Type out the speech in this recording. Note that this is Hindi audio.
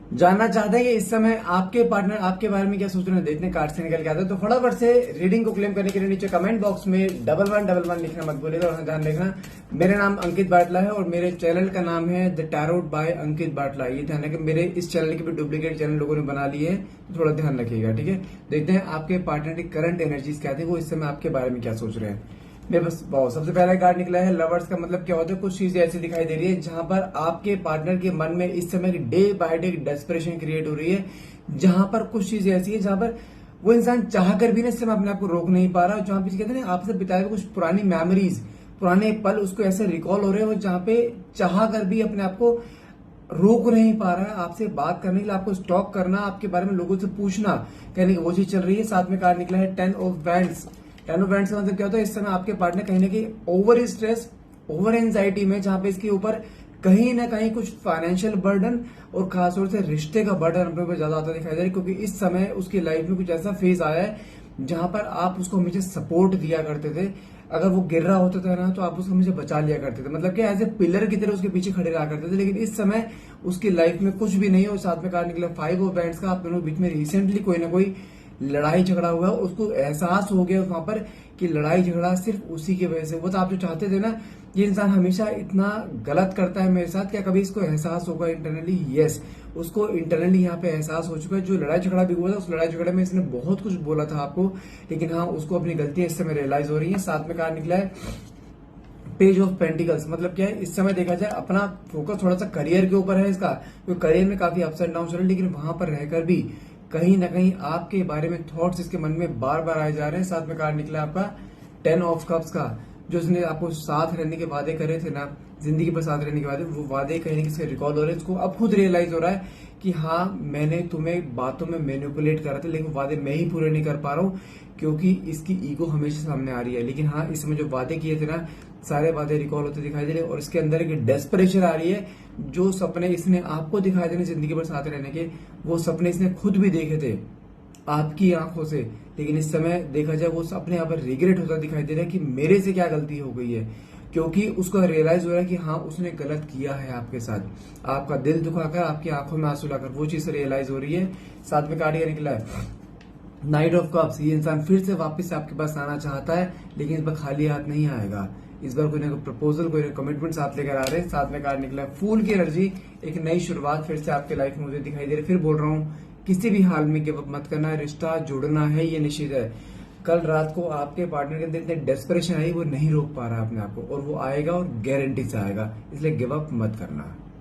जानना चाहते हैं कि इस समय आपके पार्टनर आपके बारे में क्या सोच रहे हैं, देखने कार्ड से निकल के आते हैं। तो फटाफट से रीडिंग को क्लेम करने के लिए नीचे कमेंट बॉक्स में 1111 लिखना मत भूलिएगा और ध्यान रखना मेरा नाम अंकित बाटला है और मेरे चैनल का नाम है द टैरोट बाय अंकित बाटला। ये ध्यान रखें, मेरे इस चैनल की भी डुप्लीकेट चैनल लोगों ने बना लिए है, तो थोड़ा ध्यान रखिएगा, ठीक है। देखते हैं आपके पार्टनर की करंट एनर्जीज क्या थी, वो इस समय आपके बारे में क्या सोच रहे हैं। मेरे बस बहुत सबसे पहला कार्ड निकला है लवर्स का। मतलब क्या होता है, कुछ चीजें ऐसी दिखाई दे रही है जहां पर आपके पार्टनर के मन में इस समय day by day desperation create हो रही है, जहां पर कुछ चीजें ऐसी है जहां पर वो इंसान चाह कर भी ना इस समय अपने आप को रोक नहीं पा रहा। जहां पे कहते हैं ना आपसे बिताए हुए कुछ पुरानी मेमोरीज, पुराने पल उसको ऐसे रिकॉल हो रहे हैं, जहां पे चाह कर भी अपने आप को रोक नहीं पा रहा है आपसे बात करने के लिए, आपको स्टॉक करना, आपके बारे में लोगों से पूछना, कहने की वो चीज चल रही है। साथ में कार्ड निकला है 10 ऑफ वैंड्स। 10 ऑफ वैंड्स का मतलब क्या होता है, इस समय आपके पार्टनर कहीं ना कहीं ओवर स्ट्रेस, ओवर एंजाइटी में, जहां पे इसके ऊपर कहीं ना कहीं कुछ फाइनेंशियल बर्डन और खासतौर से रिश्ते का बर्डन अपने ऊपर ज्यादा आता दिखाई दे रहा है, क्योंकि इस समय उसकी लाइफ में कुछ ऐसा फेज आया है जहां पर आप उसको हमेशा सपोर्ट दिया करते थे। अगर वो गिर रहा होता था ना तो आप उसको हमेशा बचा लिया करते थे, मतलब कि एज ए पिलर की तरह उसके पीछे खड़े रहा करते थे। लेकिन इस समय उसकी लाइफ में कुछ भी नहीं हो। साथ में कार्ड निकला 5 ऑफ वैंड्स का। आप दोनों के बीच में रिसेंटली कोई ना कोई लड़ाई झगड़ा हुआ है, उसको एहसास हो गया वहां पर कि लड़ाई झगड़ा सिर्फ उसी की वजह से। वो तो आप जो चाहते थे ना, ये इंसान हमेशा इतना गलत करता है मेरे साथ, क्या कभी इसको एहसास होगा इंटरनली? यस, उसको इंटरनली यहाँ पे एहसास हो चुका है। जो लड़ाई झगड़ा भी हुआ था, उस लड़ाई झगड़े में इसने बहुत कुछ बोला था आपको, लेकिन हाँ उसको अपनी गलतियां इस समय रियलाइज हो रही है। साथ में कार्ड निकला है पेज ऑफ पेंटिकल्स। मतलब क्या है, इस समय देखा जाए अपना फोकस थोड़ा सा करियर के ऊपर है इसका, क्योंकि करियर में काफी अप्स एंड डाउन चल रहे हैं, लेकिन वहां पर रहकर भी कहीं ना कहीं आपके बारे में थॉट्स इसके मन में बार बार आए जा रहे हैं। साथ में कार्ड निकला आपका 10 ऑफ कप्स का। जो उसने आपको साथ रहने के वादे करे थे ना, जिंदगी पर साथ रहने के वादे, वो वादे कहीं ना कहीं रिकॉल हो रहे हैं। उसको अब खुद रियलाइज हो रहा है कि हाँ मैंने तुम्हें बातों में मैनिपुलेट करा था, लेकिन वादे मैं ही पूरे नहीं कर पा रहा हूँ, क्योंकि इसकी ईगो हमेशा सामने आ रही है। लेकिन हाँ इस समय जो वादे किए थे ना, सारे वादे रिकॉल होते दिखाई दे रहे हैं और इसके अंदर एक डेस्परेशन आ रही है। जो सपने इसने आपको दिखाए थे जिंदगी भर साथ रहने के, वो सपने इसने खुद भी देखे थे आपकी आंखों से, लेकिन इस समय देखा जाए वो अपने यहाँ पर रिग्रेट होता दिखाई दे रहा है कि मेरे से क्या गलती हो गई है, क्योंकि उसको रियलाइज हो रहा है कि हाँ उसने गलत किया है आपके साथ, आपका दिल दुखाकर, आपकी आंखों में आंसू लाकर, वो चीज रियलाइज हो रही है। साथ में कार्ड निकला है नाइट ऑफ कप्स। ये इंसान फिर से वापस आपके पास आना चाहता है, लेकिन इस बार खाली हाथ नहीं आएगा। इस बार कोई ना कोई प्रपोजल, कोई ना कमिटमेंट साथ लेकर आ रहे हैं। साथ में कार्ड निकला है फूल की एनर्जी। एक नई शुरुआत फिर से आपके लाइफ में मुझे दिखाई दे रही है। फिर बोल रहा हूँ, किसी भी हाल में गिव अप मत करना है, रिश्ता जुड़ना है, ये निश्चित है। कल रात को आपके पार्टनर के अंदर इतनी डेस्परेशन आई, वो नहीं रोक पा रहा अपने आप को, और वो आएगा और गारंटी से आएगा, इसलिए गिव अप मत करना।